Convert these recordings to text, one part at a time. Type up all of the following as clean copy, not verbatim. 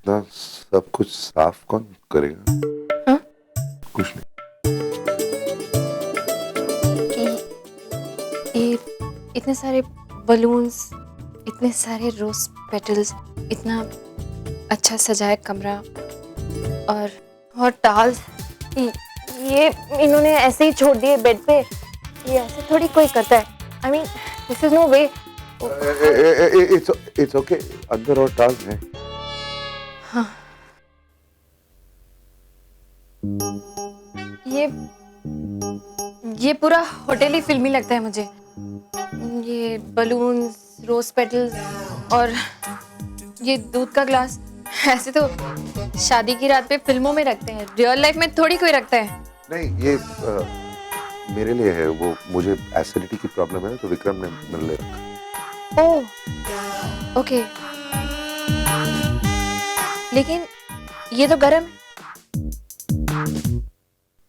इतना सब कुछ साफ कौन करेगा? हाँ? कुछ नहीं। ये इतने सारे बलून्स, इतने सारे रोज पेटल्स, इतना अच्छा सजाया कमरा और टाल्स, ये इन्होंने ऐसे ही छोड़ दिए बेड पे। ये ऐसे थोड़ी कोई करता है। I mean this is no way. It's okay, अंदर और टाल्स हैं। हाँ, ये पूरा होटल ही फिल्मी लगता है मुझे। ये बलून्स, रोज पेटल्स और ये दूध का ग्लास, ऐसे तो शादी की रात पे फिल्मों में रखते हैं, रियल लाइफ में थोड़ी कोई रखता है। नहीं, ये मेरे लिए है। वो मुझे एसिडिटी की प्रॉब्लम है तो विक्रम ने मेरे लिए रखा। ओह ओके, लेकिन ये तो गर्म है।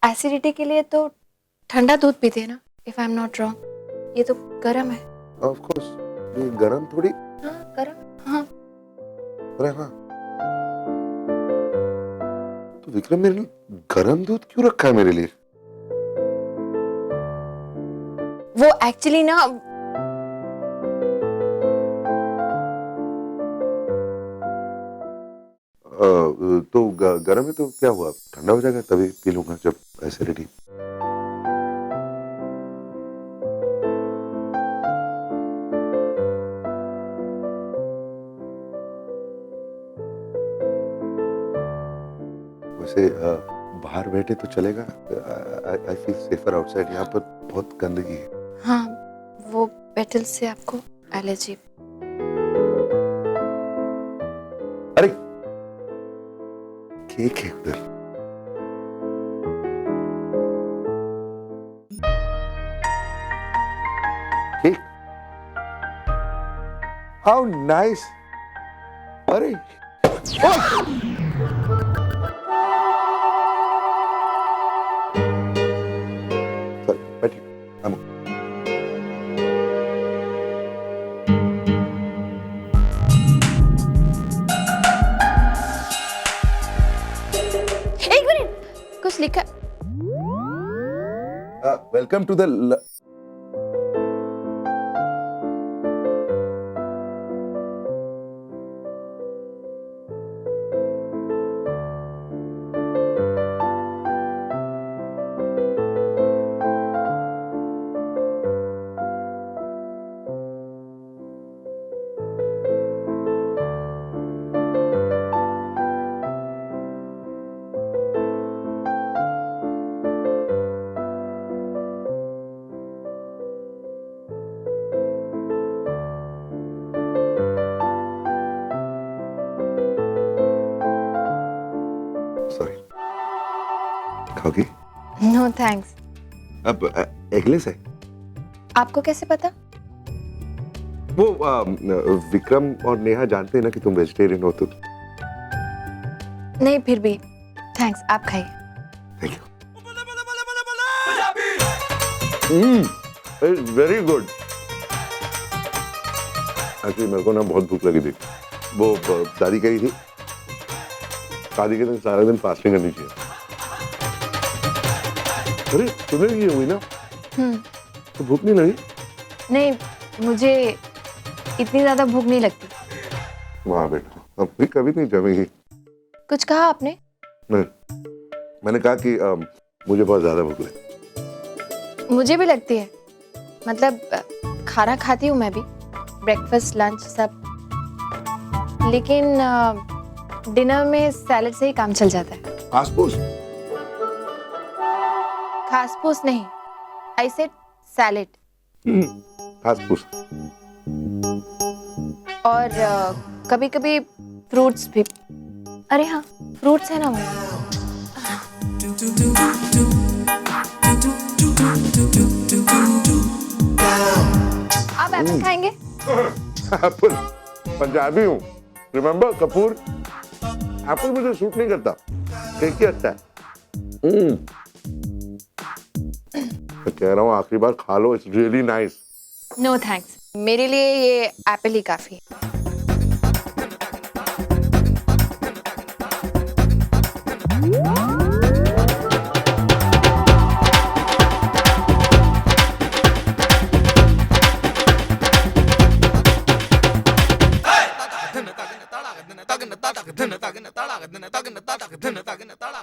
एसिडिटी के लिए तो ठंडा दूध पीते हैं ना, if I am not wrong. ये तो गर्म है। ऑफ कोर्स, ये गरम थोड़ी। हाँ गर्म, हाँ। अरे हाँ, तो विक्रम मेरे लिए गरम दूध क्यों रखा है मेरे लिए? वो एक्चुअली ना, तो गरम है तो क्या हुआ, ठंडा हो जाएगा तभी पी लूंगा जब एसिडिटी। वैसे बाहर बैठे तो चलेगा। I feel safer outside. यहाँ पर बहुत गंदगी है। हाँ वो पेटल से आपको एलर्जी। अरे केक है उधर। Cake, how nice. अरे बैठिए। एक मिनट, कुछ लिखा। वेलकम टू द सॉरी, खाओगी? No thanks. अब एगलेस है। आपको कैसे पता? वो विक्रम और नेहा जानते हैं ना कि तुम वेजिटेरियन हो तो। नहीं फिर भी थैंक्स, आप खाइए। Thank you. Very good. Actually मेरे को ना बहुत भूख लगी थी। वो दादी कही थी शादी के दिन सारा दिन फास्टिंग करनी चाहिए। अरे तुम्हें ये हुई ना, तो भूख नहीं लगी? नहीं, मुझे इतनी ज्यादा भूख नहीं लगती। वाह बेटा, अब भी कभी नहीं जमेगी। कुछ कहा आपने? नहीं, मैंने कहा कि मुझे बहुत ज्यादा भूख लगी। मुझे भी लगती है। मतलब खाना खाती हूँ मैं भी, ब्रेकफास्ट लंच सब, लेकिन डिनर में सैलेड से ही काम चल जाता है। घास-फूस? घास-फूस नहीं, आई सेड सैलेड। घास-फूस। और कभी-कभी फ्रूट्स भी। अरे हाँ, फ्रूट्स है ना वो। आप एप्पल खाएंगे? एप्पल? पंजाबी हूँ, रिमेम्बर कपूर। एप्पल मुझे सूट नहीं करता, केक ही अच्छा है। मैं कह रहा हूँ आखिरी बार खा लो, it's really nice. No thanks, मेरे लिए ये एप्पल ही काफी है।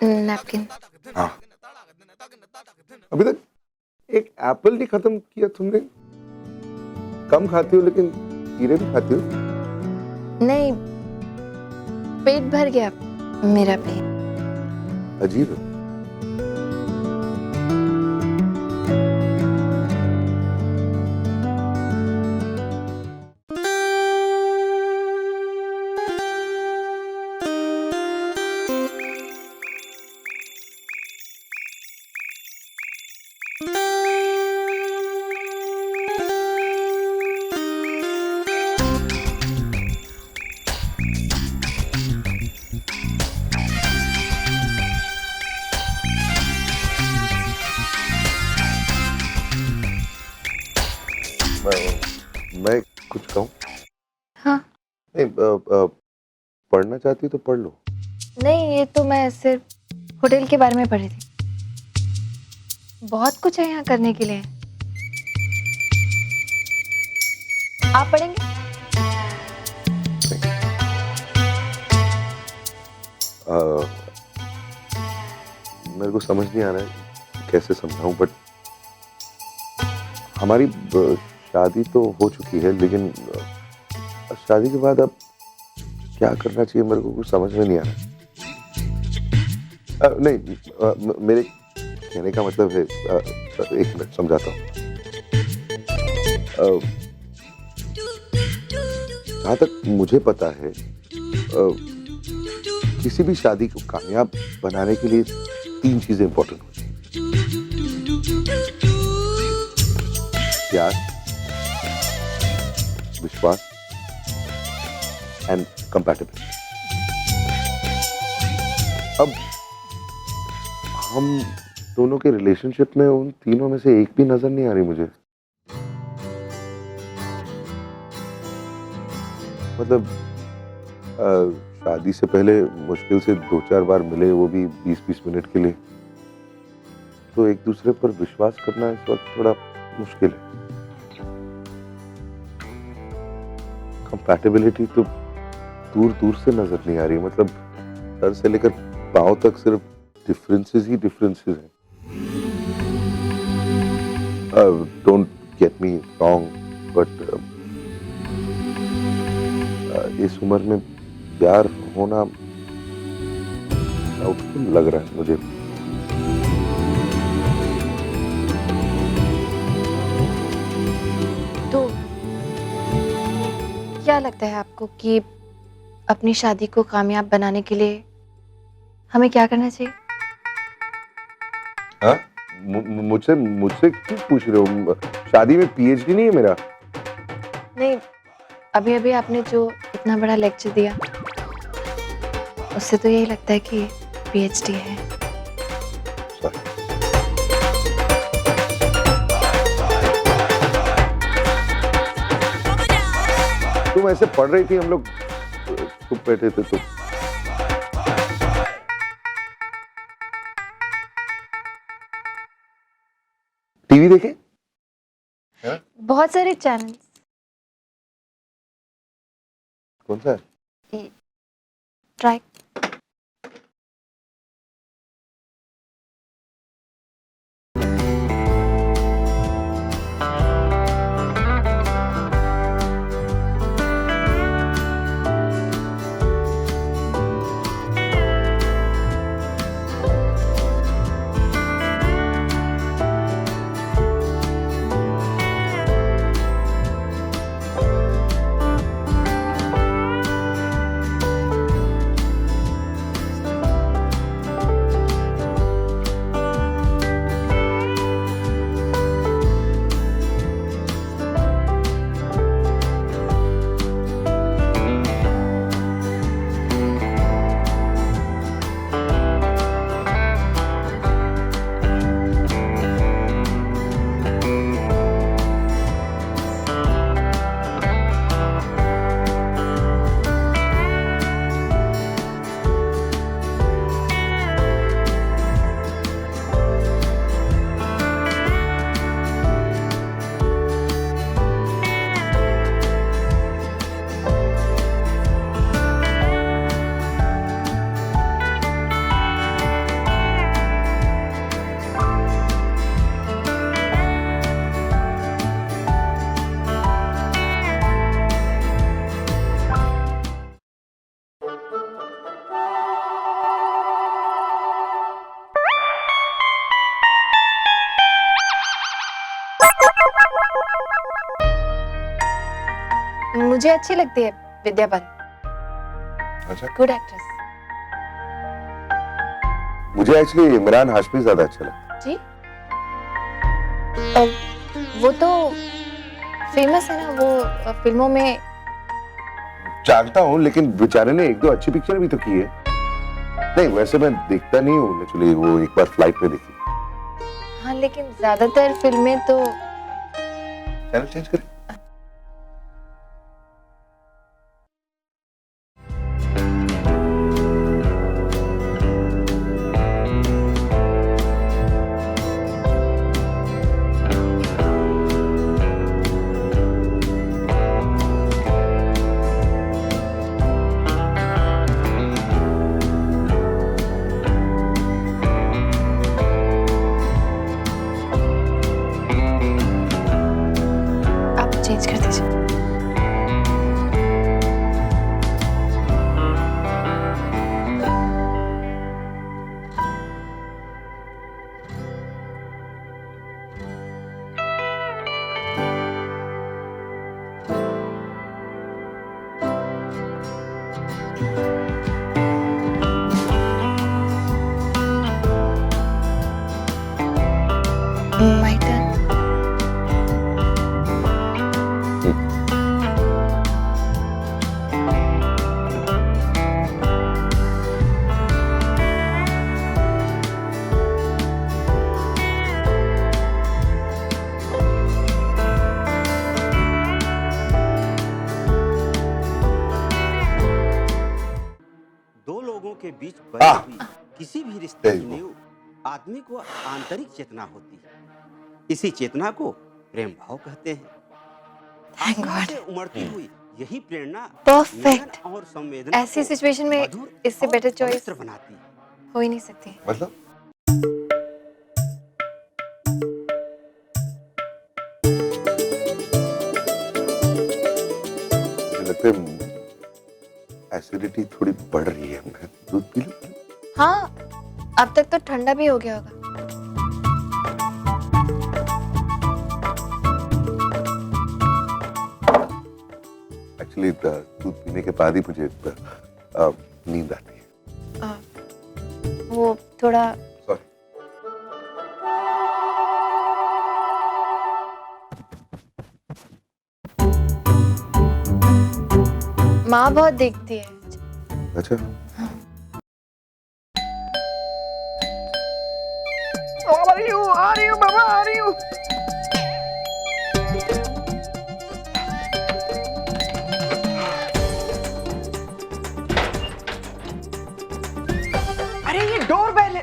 नैपकिन। हाँ, अभी तक एक एप्पल नहीं खत्म किया तुमने। कम खाती हो लेकिन कीड़े भी खाती हो। नहीं, पेट भर गया मेरा पेट। अजीब है। मैं कुछ कहूँ? हाँ। नहीं, पढ़ना चाहती हो तो पढ़ लो। नहीं, ये तो मैं सिर्फ होटल के बारे में पढ़ी थी। बहुत कुछ है यहाँ करने के लिए। आप पढ़ेंगे? मेरे को समझ नहीं आ रहा है कैसे समझाऊं, बट हमारी शादी तो हो चुकी है, लेकिन शादी के बाद अब क्या करना चाहिए मेरे को कुछ समझ में नहीं आ रहा। नहीं, मेरे कहने का मतलब है, एक मिनट समझाता हूँ। जहाँ तक मुझे पता है, किसी भी शादी को कामयाब बनाने के लिए 3 चीजें इंपॉर्टेंट होती हैं: प्यार, विश्वास एंड कंपैटिबिलिटी। अब हम दोनों के रिलेशनशिप में उन तीनों में से एक भी नजर नहीं आ रही मुझे। मतलब शादी से पहले मुश्किल से 2-4 बार मिले, वो भी 20-20 मिनट के लिए। तो एक दूसरे पर विश्वास करना इस वक्त थोड़ा मुश्किल है। कंपैटिबिलिटी तो दूर दूर से नजर नहीं आ रही। मतलब सर से लेकर पांव तक सिर्फ डिफरेंसेस ही डिफरेंसेस हैं। Don't get me wrong, but इस उम्र में प्यार होना डाउटफुल लग रहा है मुझे। तो क्या लगता है आपको कि अपनी शादी को कामयाब बनाने के लिए हमें क्या करना चाहिए? हाँ? मुझसे क्यों पूछ रहे हो? शादी में पीएचडी नहीं है मेरा। नहीं, अभी अभी आपने जो इतना बड़ा लेक्चर दिया, उससे तो यही लगता है कि पीएचडी है। Sorry. तुम ऐसे पढ़ रही थी, हम लोग चुप बैठे थे तो। टीवी देखे? बहुत सारे चैनल। कौन सा है? ट्राई। मुझे अच्छी लगती है विद्या बालन, अच्छा, गुड एक्ट्रेस। मुझे एक्चुअली इमरान हाशमी ज्यादा अच्छा लगता जी वो तो फेमस है ना, वो फिल्मों में। है। जानता हूँ, लेकिन बेचारे ने एक दो अच्छी पिक्चर भी तो की है। नहीं, वैसे मैं देखता नहीं हूँ एक्चुअली, वो एक बार फ्लाइट में देखी। हाँ लेकिन ज्यादातर फिल्में तो। चैनल चेंज करें। आप चेंज कर दीजिए। My turn. दो लोगों के बीच बनी आह! हुई किसी भी रिश्ते की तेज वो। नींव आदमी को आंतरिक चेतना होती है। इसी चेतना को प्रेम भाव कहते हैं। Thank आत्मा God. से उमड़ती हुई यही प्रेरणा Perfect. मिलन और संवेदना ऐसी को सिचुएशन में मधुर इससे और better choice पवित्र बनाती है। हो ही नहीं सकती। मतलब मुझे लगता है एसिडिटी थोड़ी बढ़ रही है। मैं दूध पी लूं? हाँ, अब तक तो ठंडा भी हो गया होगा। एक्चुअली दूध पीने के बाद ही मुझे नींद आती है। आ, वो थोड़ा सॉरी। माँ बहुत देखती है। अच्छा, आ रही हूँ बाबा, आ रही हूँ। अरे ये डोरबेल है,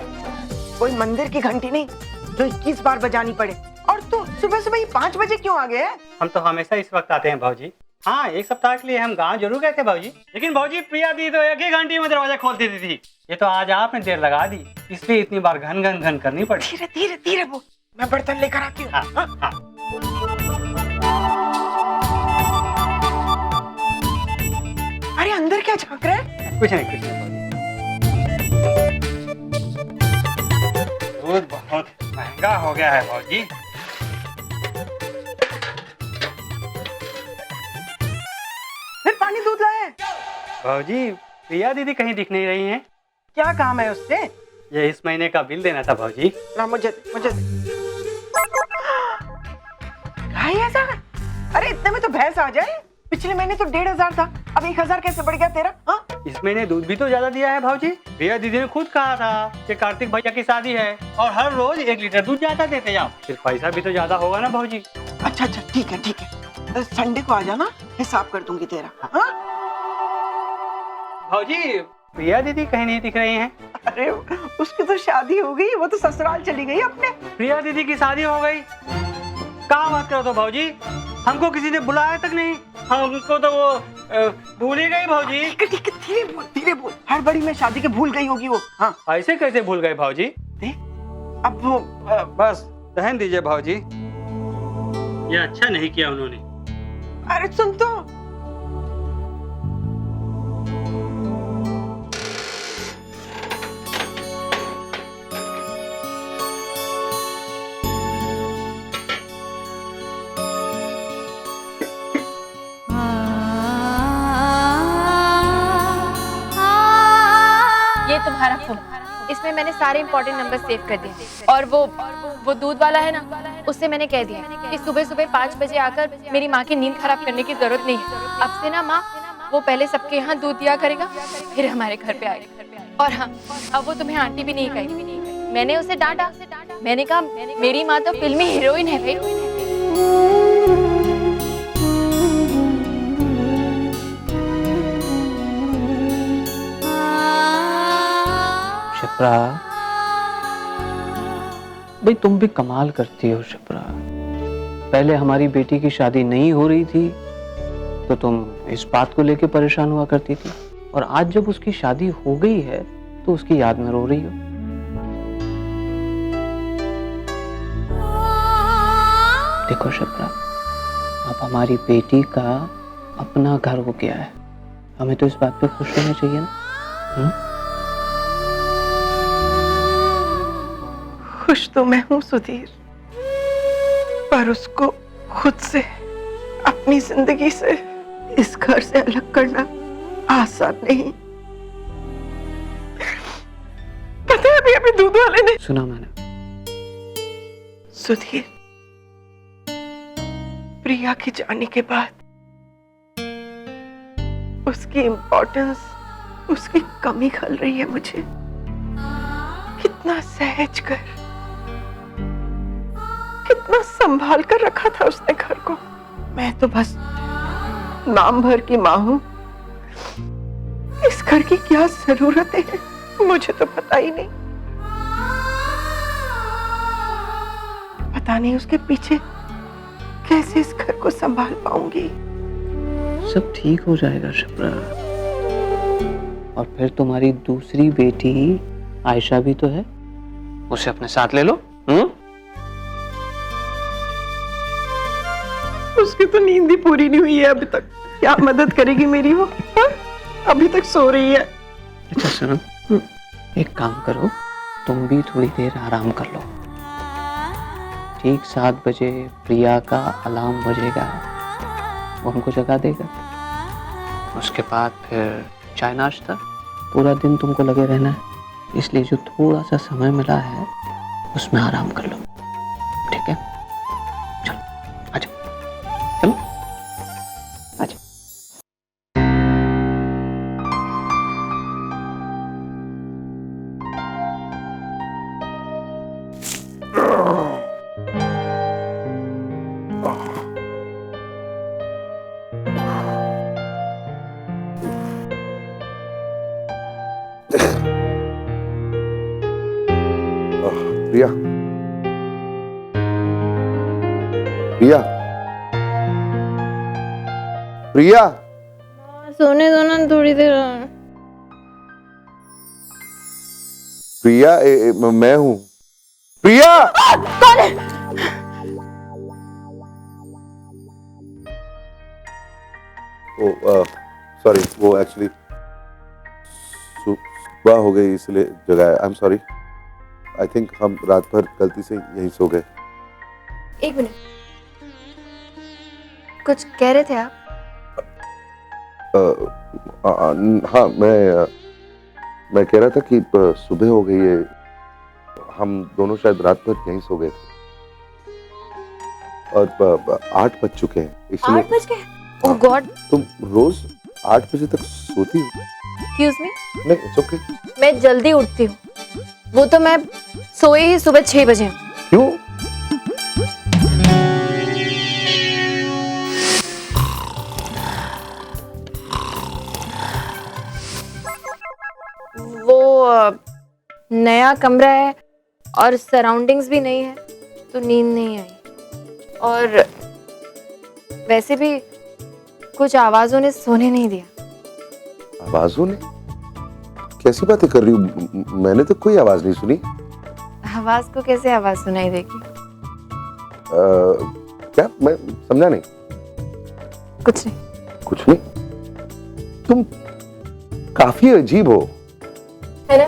कोई मंदिर की घंटी नहीं जो 21 बार बजानी पड़े। और तू सुबह सुबह ही 5 बजे क्यों आ गया है? हम तो हमेशा इस वक्त आते हैं भाजी। हाँ, एक सप्ताह के लिए हम गांव जरूर गए थे भाजी, लेकिन भाजी प्रिया दी तो एक ही घंटे में दरवाजा खोल देती थी। ये तो आज आपने देर लगा दी, इसलिए इतनी बार घन घन घन करनी पड़ी। धीरे धीरे धीरे बोल, मैं बर्तन लेकर आती हूँ। हाँ, हाँ। अरे अंदर क्या झांक रहा है? कुछ नहीं भाजी। दूध बहुत महंगा हो गया है भाजी। फिर पानी दूध लाए? भाजी, प्रिया दीदी कहीं दिख नहीं रही हैं। क्या काम है उससे? ये इस महीने का बिल देना था भाजी। ना मुझे मुझे भाई ऐसा? अरे इतने में तो भैंस आ जाए। पिछले महीने तो 1500 था, अब 1000 कैसे बढ़ गया तेरा? हाँ? इस महीने दूध भी तो ज्यादा दिया है भाजी। प्रिया दीदी ने खुद कहा था कि कार्तिक भैया की शादी है और हर रोज 1 लीटर दूध ज्यादा देते जाओ, फिर पैसा भी तो ज्यादा होगा ना भाजी। अच्छा अच्छा, ठीक है ठीक है, तो संडे को आ जाना, हिसाब कर दूंगी तेरा। हाँ? भाजी, प्रिया दीदी कहीं नहीं दिख रही हैं। अरे उसकी तो शादी हो गई, वो तो ससुराल चली गई अपने। प्रिया दीदी की शादी हो गई? कहाँ बात करो तो भाजी, हमको किसी ने बुलाया तक नहीं, हमको तो वो भूल ही गई भाजी। ठीक है, धीरे बोल, हड़बड़ी में शादी के भूल गई होगी वो। हाँ ऐसे कैसे भूल गए भाजी? अब वो बस रहने दीजिए भाजी, ये अच्छा नहीं किया उन्होंने। अरे सुन तो, तुम्हारा फोन, इसमें मैंने सारे इंपॉर्टेंट नंबर सेव कर दिए। और वो दूध वाला है ना, उससे मैंने कह दिया कि सुबह सुबह 5 बजे आकर मेरी माँ की नींद खराब करने की जरूरत नहीं है। अब से ना माँ, वो पहले सबके यहाँ दूध दिया करेगा, फिर हमारे घर पे आएगा। और हाँ, अब वो तुम्हें आंटी भी नहीं कहेगी। मैंने उसे डांटा, मैंने कहा मेरी माँ तो फिल्मी हीरोइन है भाई। शिप्रा, भाई तुम भी कमाल करती हो शिप्रा। पहले हमारी बेटी की शादी नहीं हो रही थी तो तुम इस बात को लेके परेशान हुआ करती थी, और आज जब उसकी शादी हो गई है तो उसकी याद में रो रही हो। देखो शिप्रा, अब हमारी बेटी का अपना घर हो गया है, हमें तो इस बात पे खुश होना चाहिए ना। खुश तो मैं हूँ सुधीर, पर उसको खुद से, अपनी जिंदगी से, इस घर से अलग करना आसान नहीं। पता है अभी दूध वाले ने सुना मैंने। सुधीर, प्रिया के जाने के बाद उसकी इम्पोर्टेंस, उसकी कमी खल रही है मुझे। कितना सहज कर, कितना संभाल कर रखा था उसने घर को। मैं तो बस नाम भर की मां हूं। इस घर की क्या जरूरतें हैं मुझे तो पता ही नहीं। पता नहीं उसके पीछे कैसे इस घर को संभाल पाऊंगी। सब ठीक हो जाएगा शिप्रा, और फिर तुम्हारी दूसरी बेटी आयशा भी तो है, उसे अपने साथ ले लो। उसकी तो नींद ही पूरी नहीं हुई है अभी तक, क्या मदद करेगी मेरी वो? हा? अभी तक सो रही है। अच्छा सुनो, एक काम करो, तुम भी थोड़ी देर आराम कर लो। ठीक 7 बजे प्रिया का अलार्म बजेगा, वो हमको जगा देगा। उसके बाद फिर चाय नाश्ता, पूरा दिन तुमको लगे रहना है, इसलिए जो थोड़ा सा समय मिला है उसमें आराम कर लो, ठीक है? चलो आजा, चलो आजा। प्रिया, प्रिया, प्रिया, सोने दो ना थोड़ी देर। प्रिया, मैं हूं। प्रिया, कौन है? ओ सॉरी, वो एक्चुअली सुबह हो गई इसलिए जगाया। आई एम सॉरी। आई थिंक हम रात भर गलती से यहीं सो गए। एक मिनट, कुछ कह रहे थे आप? हाँ, मैं कह रहा था कि सुबह हो गई है, हम दोनों शायद रात भर यहीं सो गए थे, और 8 बज चुके हैं इसलिए। 8 बज गए? ओह गॉड। तुम रोज 8 बजे तक सोती हो? Excuse me? नहीं, इट्स ओके। मैं जल्दी उठती हूँ, वो तो मैं सोए ही सुबह 6 बजे हूँ। क्यों? वो नया कमरा है और सराउंडिंग्स भी नहीं है, तो नींद नहीं आई। और वैसे भी कुछ आवाजों ने सोने नहीं दिया। आवाजों ने? कैसी बातें कर रही हूँ? मैंने तो कोई आवाज नहीं सुनी। आवाज को कैसे आवाज सुनाई देगी? क्या? मैं समझा नहीं। कुछ नहीं। कुछ नहीं? तुम काफी अजीब हो, है ना?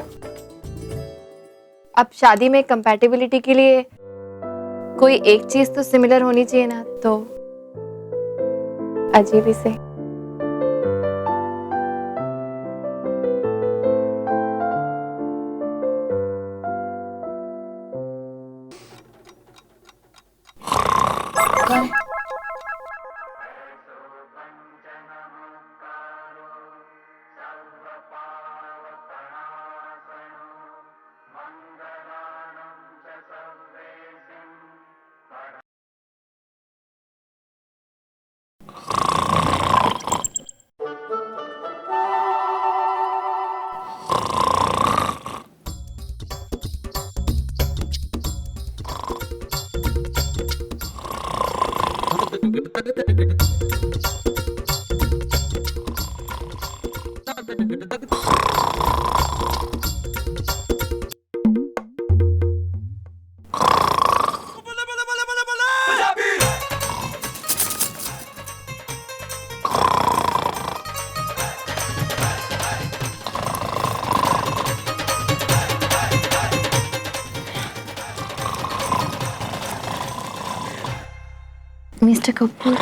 अब शादी में कंपैटिबिलिटी के लिए कोई एक चीज तो सिमिलर होनी चाहिए ना, तो अजीब ही से। मिस्टर कपूर,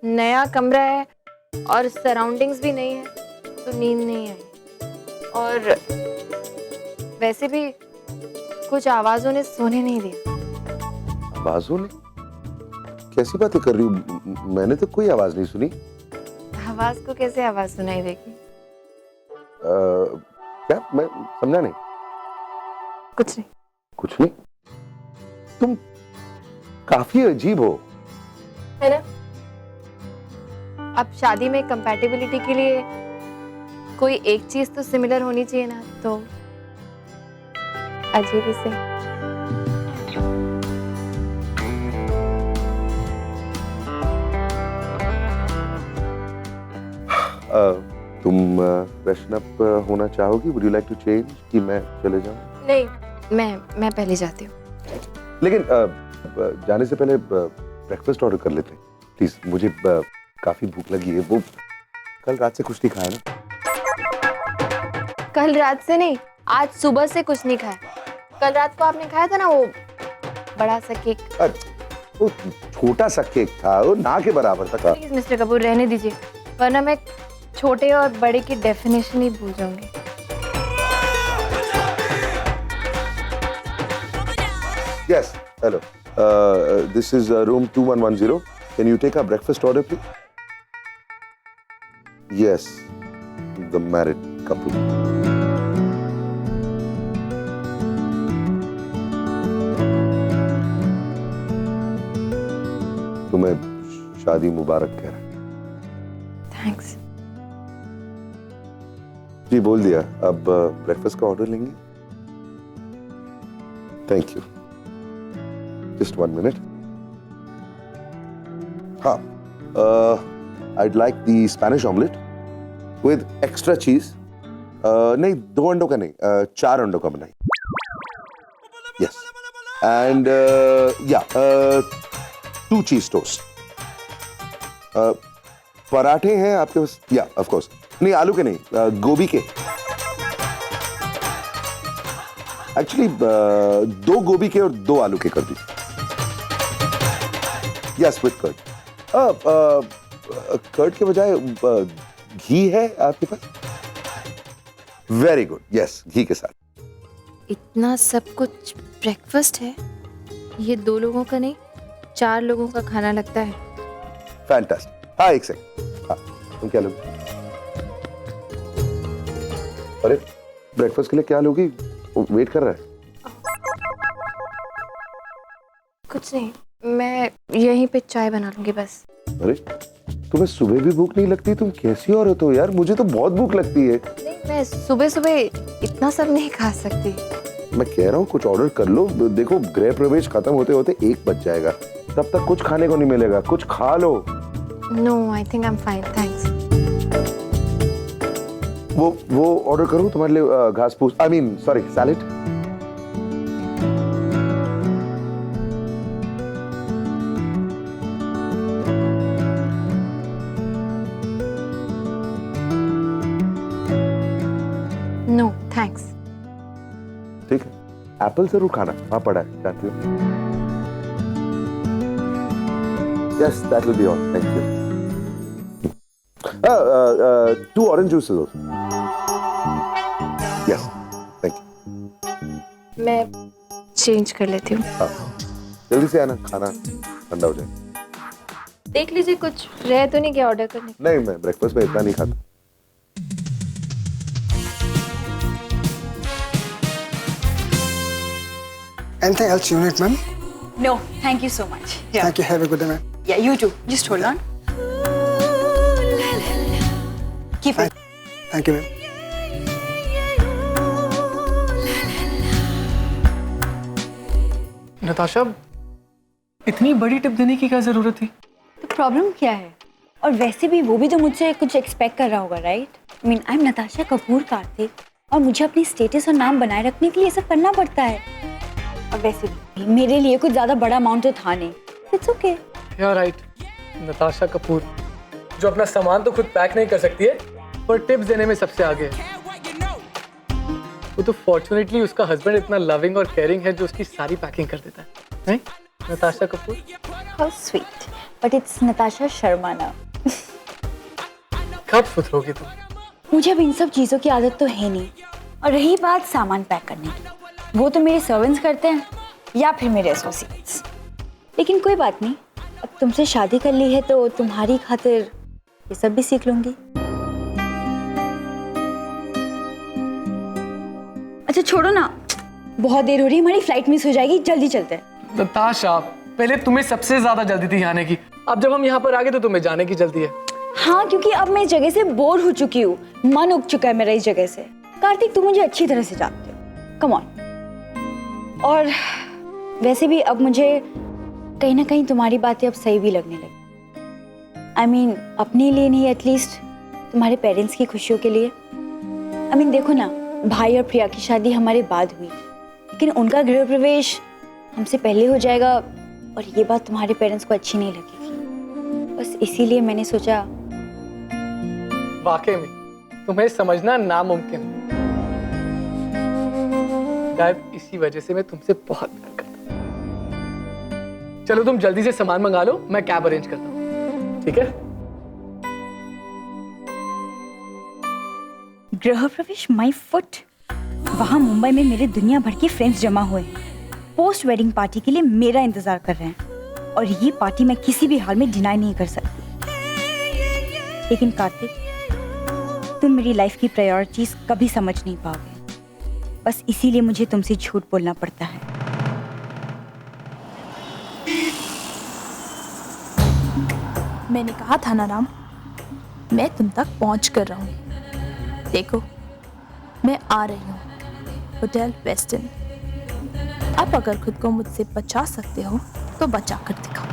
नया कमरा है और सराउंडिंग्स भी नहीं है तो नींद नहीं आई, और वैसे भी कुछ आवाजों ने सोने नहीं दिया। आवाजों ने? कैसी बातें कर रही हूँ? मैंने तो कोई आवाज नहीं सुनी। आवाज को कैसे आवाज सुनाई देगी? क्या? मैं समझा नहीं। कुछ नहीं। कुछ नहीं? तुम काफी अजीब हो, है ना? अब शादी में कंपैटिबिलिटी के लिए कोई एक चीज तो सिमिलर होनी चाहिए ना, तो अजीब ही से। तुम फ्रेशन अप होना चाहोगी? Would you like to change कि मैं चले जाऊं? नहीं, मैं पहले जाती हूँ। लेकिन जाने से पहले ब्रेकफास्ट ऑर्डर कर लेते हैं प्लीज। मुझे काफी भूख लगी है। वो कल रात से कुछ नहीं खाया ना। कल रात से नहीं, आज सुबह से कुछ नहीं खाया। कल रात को आपने खाया था ना वो बड़ा सा केक। वो छोटा सा केक था, वो ना के बराबर था। प्लीज मिस्टर कपूर रहने दीजिए, वरना मैं छोटे और बड़े की डेफिनेशन ही भूल जाऊंगी। Yes, hello. This is room 2110. Can you take our breakfast order, please? Yes, the married couple. तुम्हें शादी मुबारक कह रहा। थैंक्स। जी बोल दिया। अब ब्रेकफास्ट का ऑर्डर लेंगे। Thank you. Just 1 minute. हाँ, I'd like the Spanish omelette with extra cheese. नहीं, 2 अंडों का नहीं, 4 अंडों का बनाइए। Yes. And yeah, 2 cheese toast. पराठे हैं आपके पास? Yeah, of course. नहीं, आलू के नहीं, गोभी के। Actually, 2 गोभी के और 2 आलू के कर दीजिए। Yes, with curd. कर्ड के बजाय घी है आपके पास? वेरी गुड, यस, घी के साथ। इतना सब कुछ ब्रेकफास्ट है? ये 2 लोगों का नहीं 4 लोगों का खाना लगता है। फैंटास्टिक। हाँ, एक सेकंड। हाँ, तुम क्या लोगे? अरे ब्रेकफास्ट के लिए क्या लोगी? वेट कर रहा है। कुछ नहीं, मैं यहीं पे चाय बना लूंगी बस। अरे तुम्हें सुबह भी भूख नहीं लगती? तुम कैसी औरत हो यार, मुझे तो बहुत भूख लगती है। नहीं, मैं सुबह सुबह इतना सब नहीं खा सकती। मैं कह रहा हूँ कुछ ऑर्डर कर लो। देखो गृह प्रवेश खत्म होते होते 1 बज जाएगा, तब तक कुछ खाने को नहीं मिलेगा। कुछ खा लो। No, I think I am fine, thanks. वो ऑर्डर करूँ तुम्हारे लिए? घास फूस, I mean sorry, salad. No thanks. ठीक है, एप्पल जरूर खाना, वहां पड़ा है, जानती हो। Yes, that will be all, thank you. 2 orange juices also. Yes, thank you. मैं चेंज कर लेती हूँ। हाँ, जल्दी से आना, खाना ठंडा हो जाए। देख लीजिए कुछ रह तो नहीं गया ऑर्डर करने। नहीं, मैं ब्रेकफास्ट में इतना नहीं खाता। Anything else you need, ma'am? No, thank you so much. Yeah. Thank you. Have a good day, ma'am. Yeah, you too. Just hold on. Keep it. Thank you, ma'am. Natasha, इतनी बड़ी tip देने की क्या जरूरत थी? तो प्रॉब्लम क्या है? और वैसे भी वो भी तो मुझसे कुछ एक्सपेक्ट कर रहा होगा, right? I mean, I am Natasha Kapoor Kartik, और मुझे अपनी स्टेटस और नाम बनाए रखने के लिए सब करना पड़ता है। और वैसे भी मेरे लिए कुछ ज्यादा बड़ा अमाउंट तो था नहीं। It's okay. या राइट, नताशा कपूर जो अपना सामान तो खुद पैक नहीं कर सकती है पर टिप्स देने में सबसे आगे है। वो तो फॉर्चुनेटली उसका हस्बैंड इतना लविंग और केयरिंग है जो उसकी सारी पैकिंग कर देता है, नहीं Natasha Kapoor? How sweet, but it's Natasha Sharma ना। कब सुधरोगी तुम? मुझे अब इन सब चीज़ों की आदत तो है नहीं। और रही बात सामान पैक करने की, वो तो मेरे सर्वेंट्स करते हैं या फिर मेरे एसोसिएट्स। लेकिन कोई बात नहीं, अब तुमसे शादी कर ली है तो तुम्हारी खातिर ये सब भी सीख लूंगी। अच्छा छोड़ो ना, बहुत देर हो रही है, हमारी फ्लाइट मिस हो जाएगी, जल्दी चलते हैं। नताशा, पहले तुम्हें सबसे ज्यादा जल्दी थी आने की, अब जब हम यहाँ पर आ गए तो तुम्हें जाने की जल्दी है। हाँ, क्योंकि अब मैं इस जगह से बोर हो चुकी हूँ, मन उग चुका है मेरा इस जगह से। कार्तिक, तुम मुझे अच्छी तरह से जानते हो, कम ऑन। और वैसे भी अब मुझे कहीं ना कहीं तुम्हारी बातें अब सही भी लगने लगी। आई मीन, अपने लिए नहीं, एटलीस्ट तुम्हारे पेरेंट्स की खुशियों के लिए। आई मीन देखो ना, भाई और प्रिया की शादी हमारे बाद हुई, लेकिन उनका गृह प्रवेश हमसे पहले हो जाएगा और ये बात तुम्हारे पेरेंट्स को अच्छी नहीं लगेगी। बस इसीलिए मैंने सोचा। वाकई में तुम्हें समझना नामुमकिन है। शायद इसी वजह से मैं तुमसे बहुत प्यार करता हूँ। चलो तुम जल्दी से सामान मंगा लो, मैं कैब अरेंज करता हूँ, ठीक है? गृह प्रवेश माय फुट। वहां मुंबई में मेरे दुनिया भर के फ्रेंड्स जमा हुए हैं, पोस्ट वेडिंग पार्टी के लिए मेरा इंतजार कर रहे हैं, और ये पार्टी मैं किसी भी हाल में डिनाई नहीं कर सकती। लेकिन कार्तिक, तुम मेरी लाइफ की प्रायोरिटीज कभी समझ नहीं पाओगे, बस इसीलिए मुझे तुमसे झूठ बोलना पड़ता है। मैंने कहा था ना राम, मैं तुम तक पहुंच कर रहा हूँ। देखो, मैं आ रही हूँ, होटल वेस्टर्न। आप अगर खुद को मुझसे बचा सकते हो तो बचा कर दिखाओ।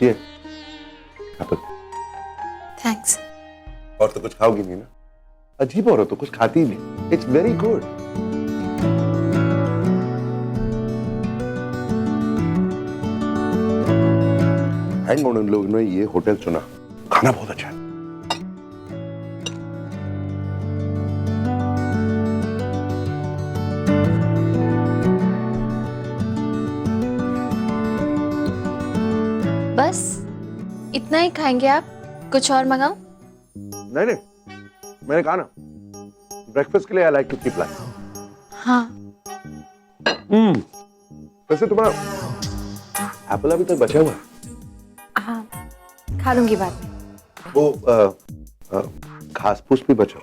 ये एप्पल। थैंक्स। और तो कुछ खाओगी नहीं ना? अजीब औरत तो कुछ खाती ही नहीं। It's very good. Hang on, उन लोगों ने ये होटल चुना, खाना बहुत अच्छा है। बस इतना ही खाएंगे आप? कुछ और मंगाऊं? नहीं नहीं, मैंने कहा ना, ब्रेकफास्ट के लिए I like to keep light. हाँ। वैसे तुम्हारा एप्पल अभी तक बचा हुआ है? हाँ, खा लूंगी बाद में। वो घास फूस भी बचा।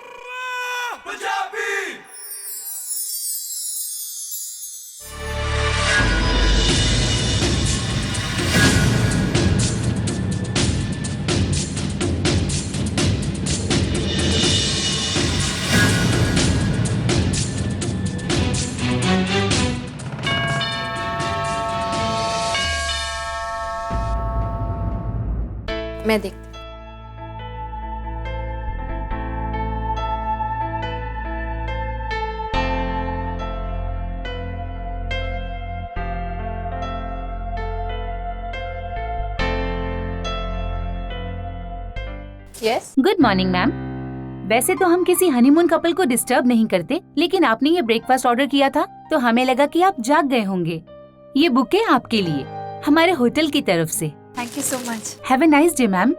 मैं देखती। यस। Good morning ma'am. वैसे तो हम किसी हनीमून कपल को डिस्टर्ब नहीं करते, लेकिन आपने ये ब्रेकफास्ट ऑर्डर किया था तो हमें लगा कि आप जाग गए होंगे। ये बुके आपके लिए हमारे होटल की तरफ से। Thank you so much. Have a nice day ma'am.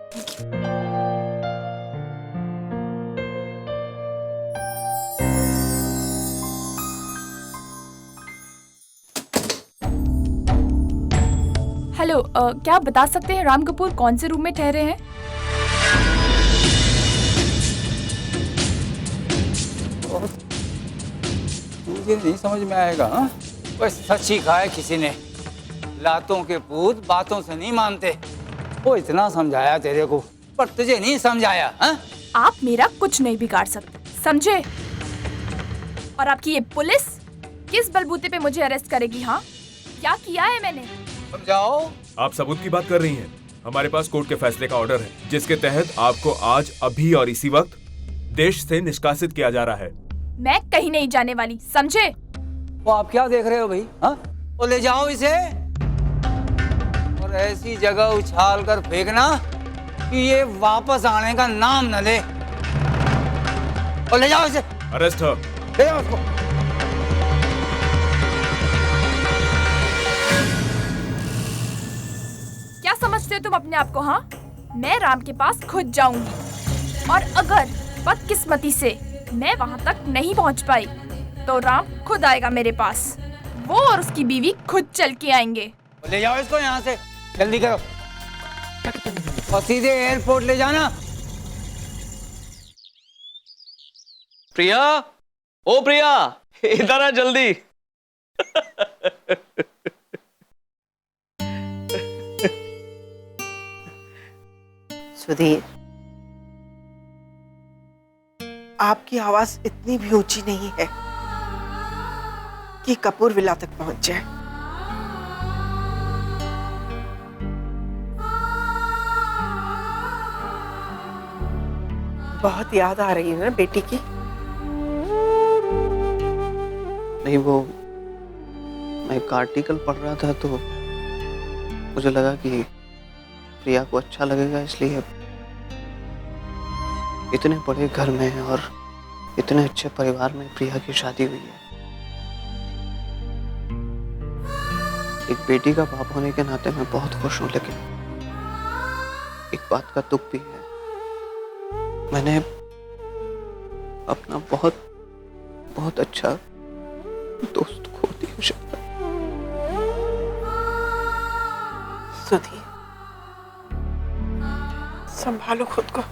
Hello, क्या आप बता सकते हैं राम कपूर कौन से रूम में ठहरे हैं? मुझे नहीं समझ में आएगा। हाँ, बस सच ही कहा है किसी ने, लातों के पूत बातों से नहीं मानते। वो इतना समझाया तेरे को, पर तुझे नहीं समझाया। हाँ? आप मेरा कुछ नहीं बिगाड़ सकते, समझे? और आपकी ये पुलिस किस बलबूते पे मुझे अरेस्ट करेगी? हाँ, क्या किया है मैंने? समझाओ। आप सबूत की बात कर रही हैं। हमारे पास कोर्ट के फैसले का ऑर्डर है, जिसके तहत आपको आज, अभी और इसी वक्त देश से निष्कासित किया जा रहा है। मैं कहीं नहीं जाने वाली, समझे? वो आप क्या देख रहे हो भाई? हाँ? वो ले जाओ इसे और ऐसी जगह उछाल कर फेंकना कि ये वापस आने का नाम न ले। और ले जाओ इसे। अरेस्ट है। ले जाओ उसको। क्या समझते हो तुम अपने आप को? हाँ, मैं राम के पास खुद जाऊंगी और अगर बदकिस्मती से मैं वहां तक नहीं पहुंच पाई तो राम खुद आएगा मेरे पास। वो और उसकी बीवी खुद चल के आएंगे। ले जाओ इसको यहाँ से, जल्दी करो और सीधे एयरपोर्ट ले जाना। प्रिया, ओ प्रिया, इधर आ जल्दी। सुधीर, आपकी आवाज इतनी भी ऊंची नहीं है कि कपूर विला तक पहुंच जाए। बहुत याद आ रही है ना बेटी की? नहीं, वो मैं एक आर्टिकल पढ़ रहा था तो मुझे लगा कि प्रिया को अच्छा लगेगा, इसलिए इतने बड़े घर में और इतने अच्छे परिवार में प्रिया की शादी हुई है। एक बेटी का बाप होने के नाते मैं बहुत खुश हूं, लेकिन एक बात का दुख भी है। मैंने अपना बहुत बहुत अच्छा दोस्त खो दिया। शायद सुधीर, संभालो खुद को।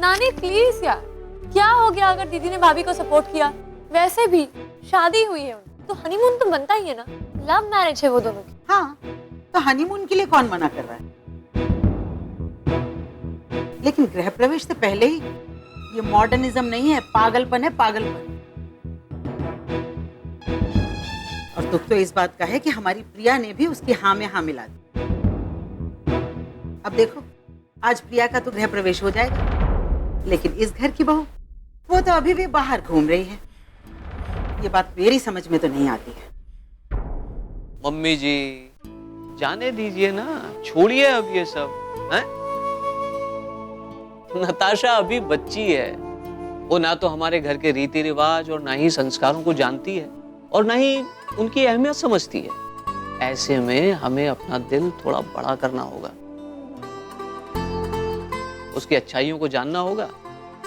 नानी प्लीज यार, क्या हो गया अगर दीदी ने भाभी को सपोर्ट किया? वैसे भी शादी हुई है उनकी, तो हनीमून तो बनता ही है ना। लव मैरिज है वो दोनों की। हाँ, तो हनीमून के लिए कौन मना कर रहा है? लेकिन गृह प्रवेश से पहले ही ये मॉडर्निज्म नहीं है, पागलपन है, पागलपन। और दुख तो इस बात का है कि हमारी प्रिया ने भी उसकी हाँ में हाँ मिला दी। अब देखो, आज प्रिया का तो गृह प्रवेश हो जाएगा, लेकिन इस घर की बहू वो तो अभी भी बाहर घूम रही है। ये बात मेरी समझ में तो नहीं आती है। मम्मी जी, जाने दीजिए ना, छोड़िए अब ये सब। हैं? नताशा अभी बच्ची है। वो ना तो हमारे घर के रीति रिवाज और ना ही संस्कारों को जानती है और ना ही उनकी अहमियत समझती है। ऐसे में हमें अपना दिल थोड़ा बड़ा करना होगा, उसकी अच्छाइयों को जानना होगा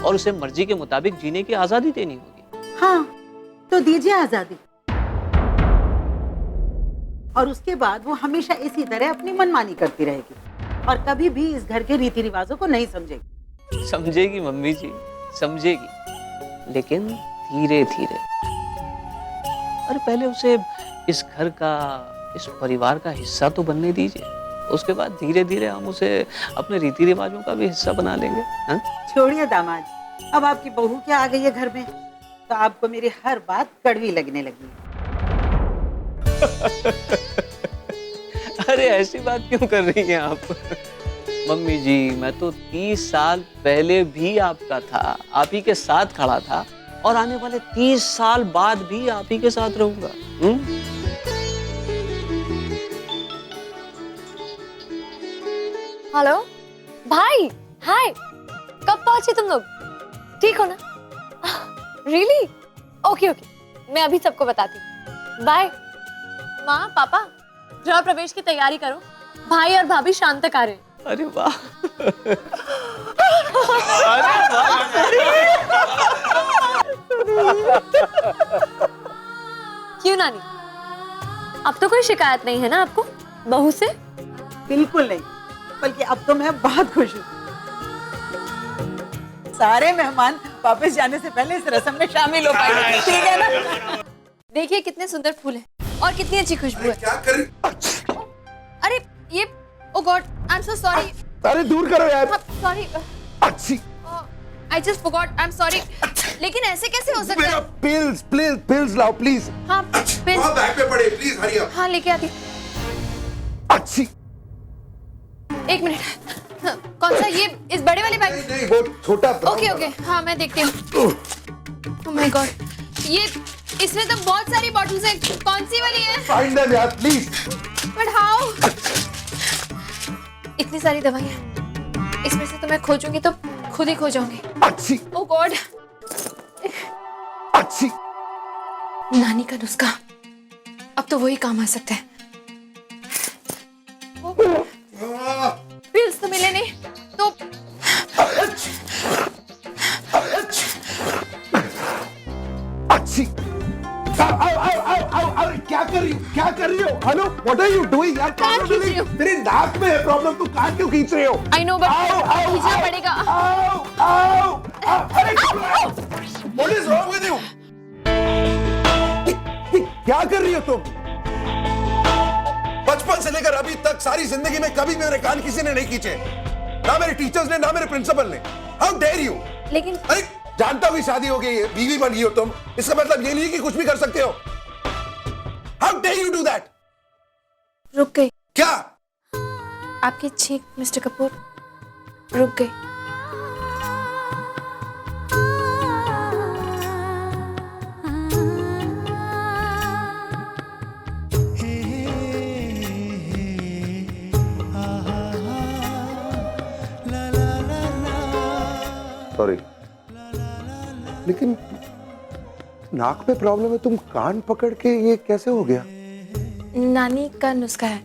और उसे मर्जी के मुताबिक जीने की आजादी देनी होगी। हाँ, तो दीजिए आजादी। और उसके बाद वो हमेशा इसी तरह अपनी मनमानी करती रहेगी और कभी भी इस घर के रीति रिवाजों को नहीं समझेगी। समझेगी मम्मी जी, समझेगी, लेकिन धीरे धीरे। और पहले उसे इस घर का, इस परिवार का हिस्सा तो बनने दीजिए। उसके बाद धीरे धीरे हम उसे अपने रीति रिवाजों का भी हिस्सा बना लेंगे। हाँ? छोड़िए दामाद, अब आपकी बहू क्या आ गई है घर में, तो आपको मेरी हर बात कड़वी लगने लगी है। अरे ऐसी बात क्यों कर रही हैं आप? मम्मी जी, मैं तो 30 साल पहले भी आपका था, आप ही के साथ खड़ा था और आने वाले 30 साल बाद भी आप ही के साथ रहूंगा। हेलो भाई, हाय, कब पहुंचे तुम लोग? ठीक हो ना? रियली? ओके ओके, मैं अभी सबको बताती हूँ। बाय। माँ पापा, गृह प्रवेश की तैयारी करो, भाई और भाभी शाम तक आ रहे हैं। अरे वाह, क्यों नानी, अब तो कोई शिकायत नहीं है ना आपको बहू से? बिल्कुल नहीं, बल्कि अब तो मैं बहुत खुश हूँ। सारे मेहमान वापस जाने से पहले इस रस्म में शामिल हो पाएंगे, ठीक है ना? देखिए कितने सुंदर फूल हैं और कितनी अच्छी खुशबू है। क्या कर रही? अरे ये, oh god, I am so sorry. अरे दूर करो यार। सॉरी। अच्छी। I just forgot, I am sorry. लेकिन ऐसे कैसे हो सकता है? पिल्स लाओ प्लीज। हाँ पिल्स। बैग पे पड़े, प्लीज हरी अप। हाँ लेके आती। अच्छी। एक मिनट, हाँ, कौन सा? ये इस बड़े वाले बैग? नहीं, वो छोटा। ओके ओके, हाँ मैं देखती हूँ। ओह माय गॉड, ये इसमें तो बहुत सारी बॉटल्स हैं, कौन सी वाली है? फाइंड देम यार प्लीज। But how? इतनी सारी दवाइयाँ, इसमें से तो मैं खोजूंगी तो खुद ही खो जाऊंगी। अच्छी। ओह गॉड। अच्छी। नानी का नुस्खा, अब तो वही काम आ सकता है। पिल्स तो मिले नहीं तो अच्छी। क्या कर रही हो? क्या कर रही हो? Hello, what are you doing यार? कान खींच रही हूँ। तेरे नाक में है प्रॉब्लम, तू कान क्यों खींच रहे हो? आई नो बट खींचना पड़ेगा। अरे what is wrong with you? क्या कर रही हो तुम? बचपन से लेकर अभी तक सारी जिंदगी में कभी मेरे कान किसी ने नहीं खींचे, ना मेरे टीचर्स ने, ना मेरे प्रिंसिपल ने। How dare you? लेकिन अरे जानता हूँ शादी हो गई है, बीवी बन गई हो तुम, इसका मतलब ये नहीं कि कुछ भी कर सकते हो। How dare you do that? रुक गई। क्या? आपकी छींक मिस्टर कपूर रुक गई। सॉरी, लेकिन नाक में प्रॉब्लम है, तुम कान पकड़ के ये कैसे हो गया? नानी का नुस्खा है।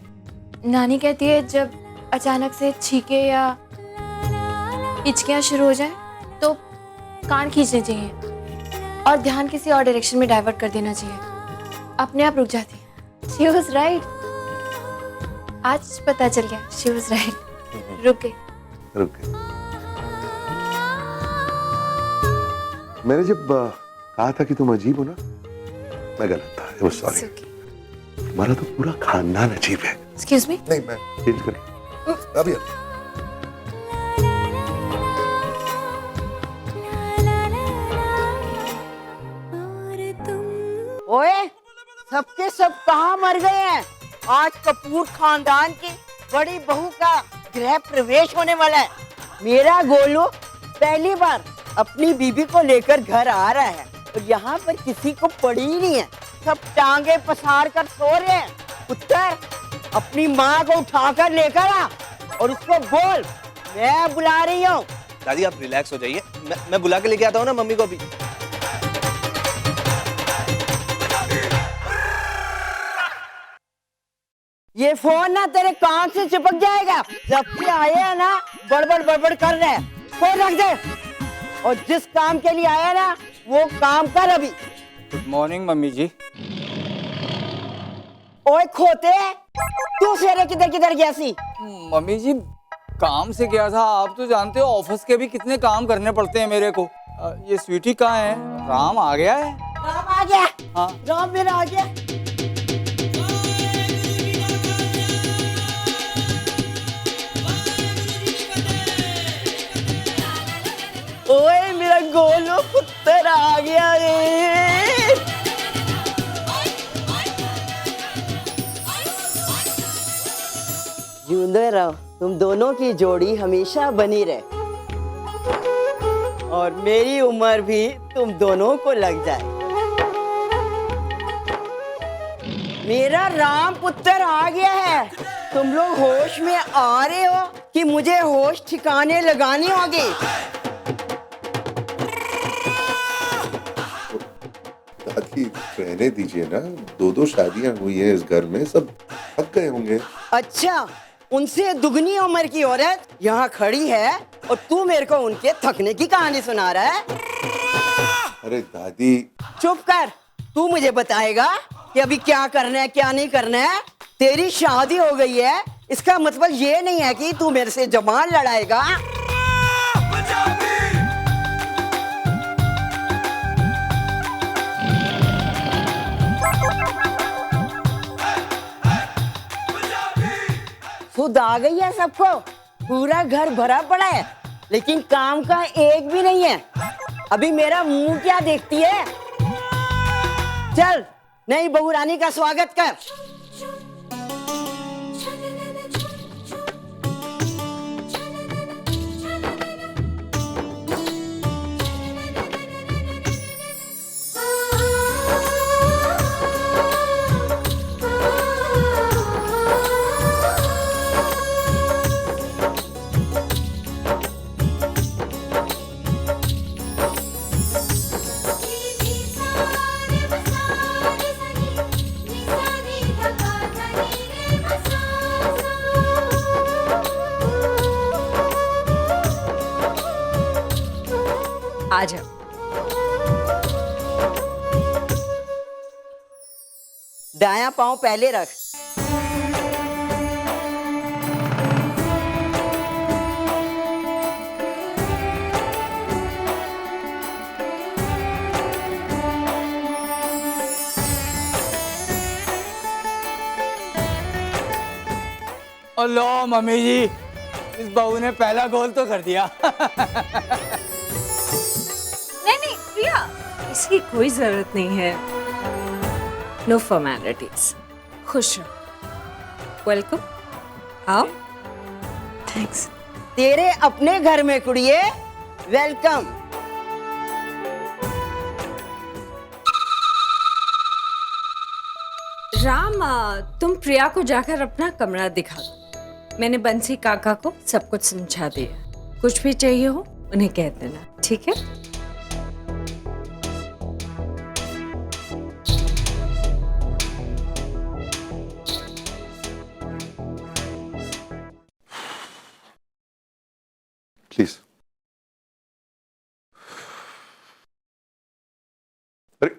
नानी कहती है जब अचानक से छींके या हिचकियाँ शुरू हो जाए तो कान खींचने चाहिए और ध्यान किसी और डायरेक्शन में डाइवर्ट कर देना चाहिए, अपने आप रुक जाती है। She was right। आज पता चल गया, she was right। रुक गई। मैंने जब कहा था कि तुम अजीब हो ना, मैं गलत था। I was sorry। तुम्हारा तो पूरा खानदान अजीब है। Excuse me? नहीं, मैं चेंज कर अभी। ओए, सबके सब कहाँ मर गए हैं? आज कपूर खानदान की बड़ी बहू का गृह प्रवेश होने वाला है। मेरा गोलू पहली बार अपनी बीबी को लेकर घर आ रहा है और यहाँ पर किसी को पड़ी ही नहीं है, सब टांगे पसार कर सो रहे हैं। उत्तर, अपनी माँ को उठाकर लेकर आ और उसको बोल मैं बुला रही हूँ। दादी आप रिलैक्स हो जाइए, मैं बुला के लेके आता हूँ ना मम्मी को अभी। ये फोन ना तेरे कान से चिपक जाएगा। जब से आए हैं ना बड़बड़ बड़बड़ कर रहे हैं, फोन रख दे और जिस काम के लिए आया ना वो काम कर अभी। गुड मॉर्निंग मम्मी जी। ओए खोते, तू सवेरे किधर किधर गया सी? मम्मी जी काम से गया था, आप तो जानते हो ऑफिस के भी कितने काम करने पड़ते हैं मेरे को। ये स्वीटी कहाँ है? राम आ गया है? राम आ गया। हाँ राम मेरा आ गया। ओए मेरा गोलू पुत्र आ गया रे। जिंदे रहो, तुम दोनों की जोड़ी हमेशा बनी रहे और मेरी उम्र भी तुम दोनों को लग जाए। मेरा राम पुत्र आ गया है। तुम लोग होश में आ रहे हो कि मुझे होश ठिकाने लगानी होगी? दादी रहने दीजिए ना, 2 शादियां हुई है इस घर में, सब थक गए होंगे। अच्छा, उनसे दुगनी उम्र की औरत यहाँ खड़ी है और तू मेरे को उनके थकने की कहानी सुना रहा है? अरे दादी चुप कर। तू मुझे बताएगा कि अभी क्या करना है क्या नहीं करना है। तेरी शादी हो गई है, इसका मतलब ये नहीं है कि तू मेरे से जबान लड़ाएगा। खुद आ गई है सबको, पूरा घर भरा पड़ा है लेकिन काम का एक भी नहीं है। अभी मेरा मुंह क्या देखती है? चल नई बहू रानी का स्वागत कर। आ जाओ। दायां पांव पहले रख। अल्लाह मम्मी जी, इस बहू ने पहला गोल तो कर दिया। नहीं प्रिया, इसकी कोई जरूरत नहीं है। No formalities. खुश रहो। वेलकम। आओ। थैंक्स। तेरे अपने घर में कुड़िए, वेलकम। राम, तुम प्रिया को जाकर अपना कमरा दिखा दो। मैंने बंसी काका को सब कुछ समझा दिया। कुछ भी चाहिए हो उन्हें कह देना, ठीक है? प्लीज। अरे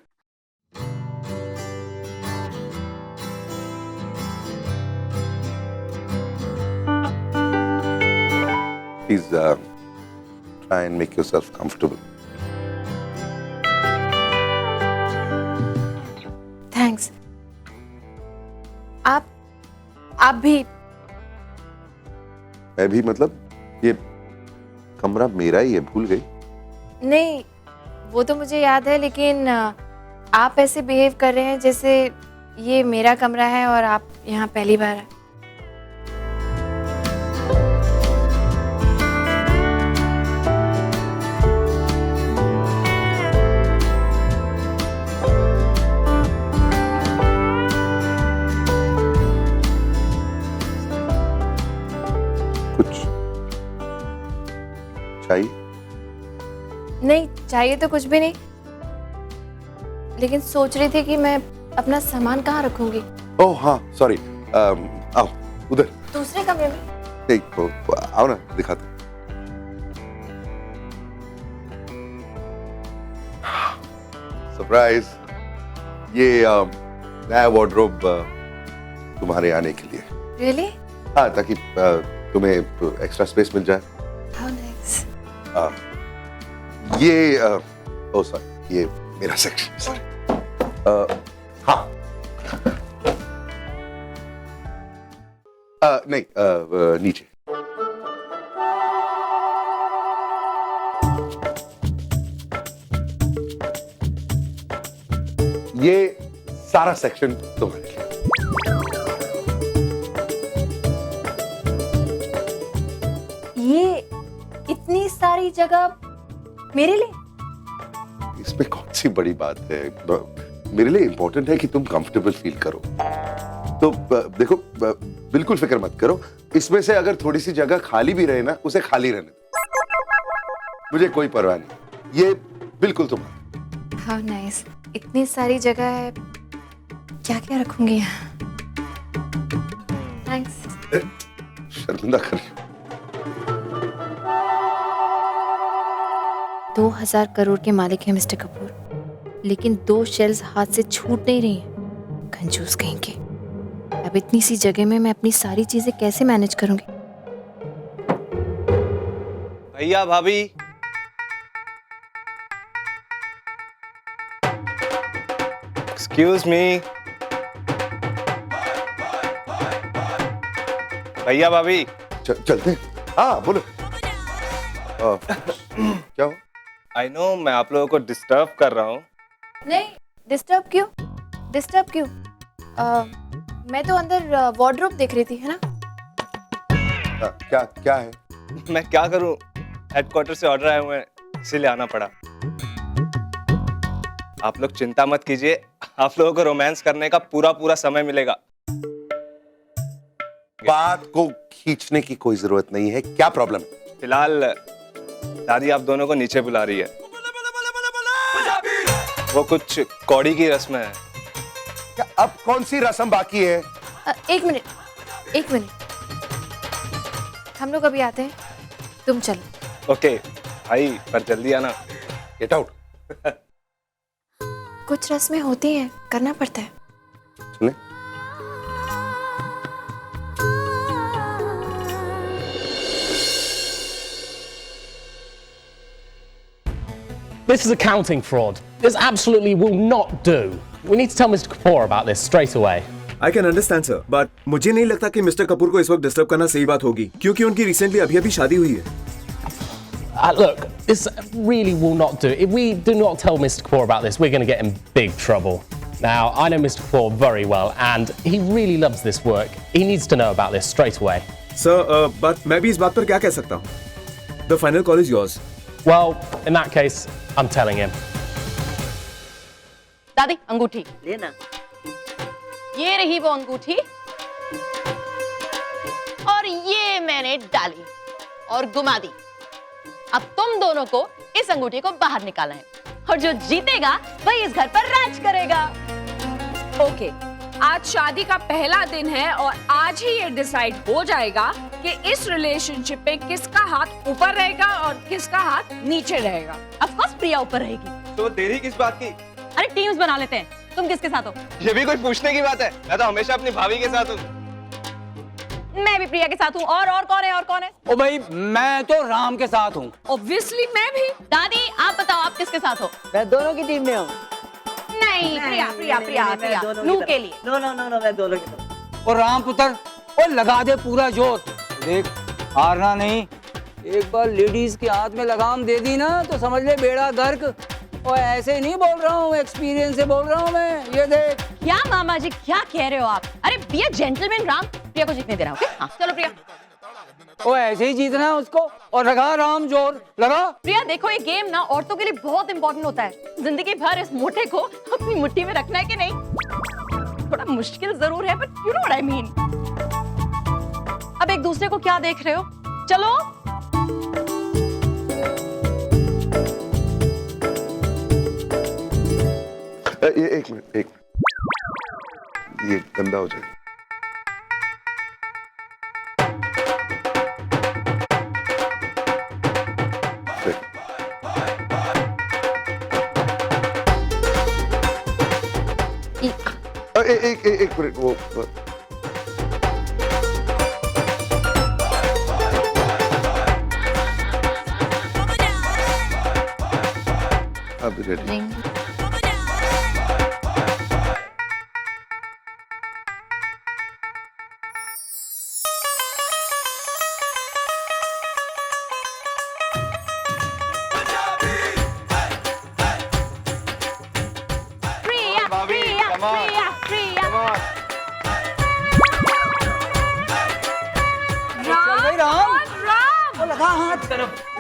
please try and make yourself comfortable. Thanks. आप भी। मैं भी मतलब ये कमरा मेरा ही है, भूल गई? नहीं, वो तो मुझे याद है, लेकिन आप ऐसे बिहेव कर रहे हैं जैसे ये मेरा कमरा है और आप यहाँ पहली बार आए। कुछ चाहिए? नहीं चाहिए तो कुछ भी नहीं, लेकिन सोच रही थी कि मैं अपना सामान कहाँ रखूंगी। ओह हाँ सॉरी, आओ उधर। दूसरे कमरे में? नहीं आओ ना, दिखाता। सरप्राइज, ये नया वार्डरोब तुम्हारे आने के लिए। रियली? हाँ, ताकि तुम्हें एक्स्ट्रा स्पेस मिल जाए। How nice. ये ओह सॉरी, ये मेरा सेक्शन, सॉरी। हाँ नहीं, नीचे। ये सारा सेक्शन तुम्हारे लिए। ये इतनी सारी जगह मेरे लिए? इसमें कौन सी बड़ी बात है? मेरे लिए इंपॉर्टेंट है कि तुम कंफर्टेबल फील करो। तो देखो, बिल्कुल फिक्र मत करो, इसमें से अगर थोड़ी सी जगह खाली भी रहे ना, उसे खाली रहने दो, मुझे कोई परवाह नहीं, ये बिल्कुल तुम्हारा। हाउ नाइस, इतनी सारी जगह है, क्या क्या रखूंगी यहाँ। थैंक्स। शर्मिंदा कर रही हो। 2000 करोड़ के मालिक हैं मिस्टर कपूर, लेकिन 2 शेल्स हाथ से छूट नहीं रही हैं। कंजूस कहीं के। अब इतनी सी जगह में मैं अपनी सारी चीजें कैसे मैनेज करूंगी? भैया भाभी, एक्सक्यूज मी। भैया भाभी, चलते। हाँ बोलो। क्या हो? आई नो मैं आप लोगों को डिस्टर्ब कर रहा हूँ। नहीं, डिस्टर्ब क्यों? डिस्टर्ब क्यों? मैं तो अंदर वार्डरोब देख रही थी, है ना? क्या क्या है? मैं क्या करूँ, हेडक्वार्टर से ऑर्डर आए हुए हैं, इसीलिए आना पड़ा। आप लोग चिंता मत कीजिए, आप लोगों को रोमांस करने का पूरा समय मिलेगा। बात को खींचने की कोई जरूरत नहीं है, क्या प्रॉब्लम है? फिलहाल दादी आप दोनों को नीचे बुला रही है, वो कुछ कौड़ी की रस्म है। क्या अब कौन सी रस्म बाकी है? एक मिनट। हम लोग अभी आते हैं, तुम चलो। ओके भाई, पर जल्दी आना। Get out. कुछ रस्में होती हैं, करना पड़ता है। सुने? This is accounting fraud. This absolutely will not do. We need to tell Mr. Kapoor about this straight away. I can understand, sir, but मुझे नहीं लगता कि मिस्टर कपूर को इस वक्त डिस्टर्ब करना सही बात होगी, क्योंकि उनकी रिसेंटली अभी शादी हुई है। Look, this really will not do. If we do not tell Mr. Kapoor about this, we're going to get in big trouble. Now, I know Mr. Kapoor very well, and he really loves this work. He needs to know about this straight away. Sir, but मैं भी इस बात पर क्या कह सकता हूँ? The final call is yours. Well, in that case, I'm telling him. दादी, अंगूठी लेना। ये रही वो अंगूठी, और ये मैंने डाली और घुमा दी। अब तुम दोनों को इस अंगूठी को बाहर निकालना है, और जो जीतेगा वही इस घर पर राज करेगा। ओके, आज शादी का पहला दिन है और आज ही ये डिसाइड हो जाएगा कि इस रिलेशनशिप पे किसका हाथ ऊपर रहेगा और किसका हाथ नीचे रहेगा। ऑफ कोर्स प्रिया ऊपर रहेगी। तो देरी किस बात की? अरे टीम्स बना लेते हैं, तुम किसके साथ हो? ये भी कोई पूछने की बात है? मैं तो हमेशा अपनी भाभी के साथ हूँ। मैं भी प्रिया के साथ हूँ। और कौन है? ओ भाई, मैं तो राम के साथ हूँ। ऑब्वियसली मैं भी। दादी आप बताओ, आप किसके साथ हो? मैं दोनों की टीम में हूँ। नहीं, प्रिया नू के लिए। नो मैं दोनों की तरफ। और राम पुत्र, और लगा दे पूरा जोर। देख, हारना नहीं, एक बार लेडीज के हाथ में लगाम दे दी ना तो समझ ले बेड़ा गर्क। और ऐसे नहीं बोल रहा हूँ, एक्सपीरियंस से बोल रहा हूँ मैं। ये देख। क्या मामा जी, क्या कह रहे हो आप? अरे बी अ जेंटलमैन राम, प्रिया को जीतने दे रहा हूँ। हाँ, चलो प्रिया। ओ ऐसे ही जीतना है उसको, और लगा राम जोर, लगा। प्रिया देखो, ये गेम ना औरतों के लिए बहुत इंपॉर्टेंट होता है। जिंदगी भर इस मोटे को अपनी मुट्ठी में रखना है कि नहीं? थोड़ा मुश्किल जरूर है, but you know what I mean. अब एक दूसरे को क्या देख रहे हो? चलो। ये एक मिनट, ये गंदा हो जाएगा। एक मिनट, वो अब रेडी।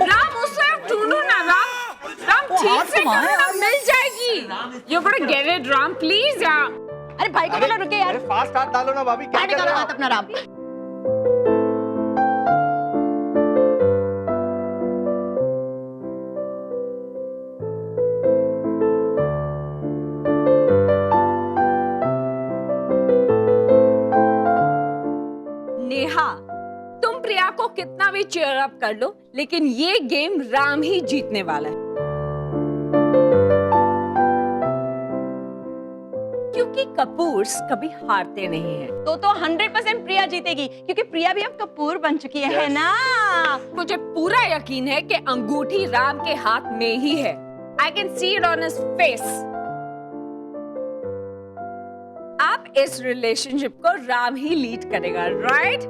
राम उस तरफ ढूंढो ना राम। राम ठीक से करो ना, मिल जाएगी। You're gonna get it, Ram please यार। अरे भाई को बोलो रुके यार। अरे फास्ट हाथ डालो ना भाभी, क्या कर रहे हो हाथ अपना राम। नेहा, तुम प्रिया को कितना भी चीयर अप कर लो, लेकिन ये गेम राम ही जीतने वाला है। क्योंकि कपूर्स कभी हारते नहीं हैं। तो 100% प्रिया जीतेगी, क्योंकि प्रिया भी अब कपूर बन चुकी है ना। मुझे पूरा यकीन है कि अंगूठी राम के हाथ में ही है। I can see it on his face. आप इस रिलेशनशिप को राम ही लीड करेगा, राइट?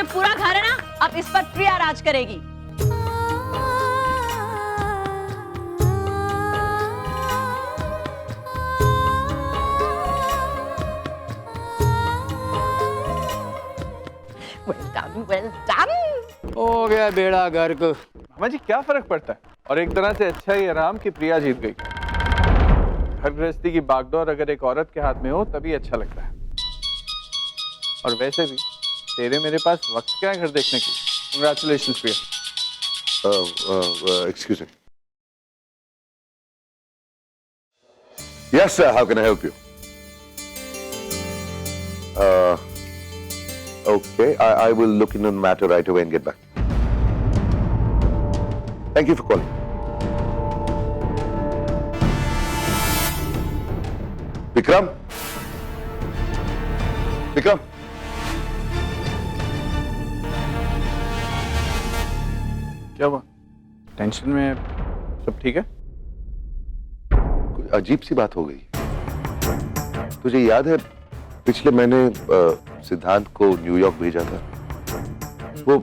पूरा घर है ना, अब इस पर प्रिया राज करेगी। well done। हो गया बेड़ा घर को। मामा जी क्या फर्क पड़ता है, और एक तरह से अच्छा ही आराम की प्रिया जीत गई। घर गृहस्थी की बागडोर अगर एक औरत के हाथ में हो तभी अच्छा लगता है। और वैसे भी तेरे मेरे पास वक्त क्या है घर देखने की। Congratulations Priya. Excuse me. Yes sir, how can I help you? Okay, I will look into the matter right away and get back. Thank you for calling. Vikram? Vikram? क्या हुआ? टेंशन में सब ठीक है? कोई अजीब सी बात हो गई। तुझे याद है पिछले महीने सिद्धांत को न्यूयॉर्क भेजा था? वो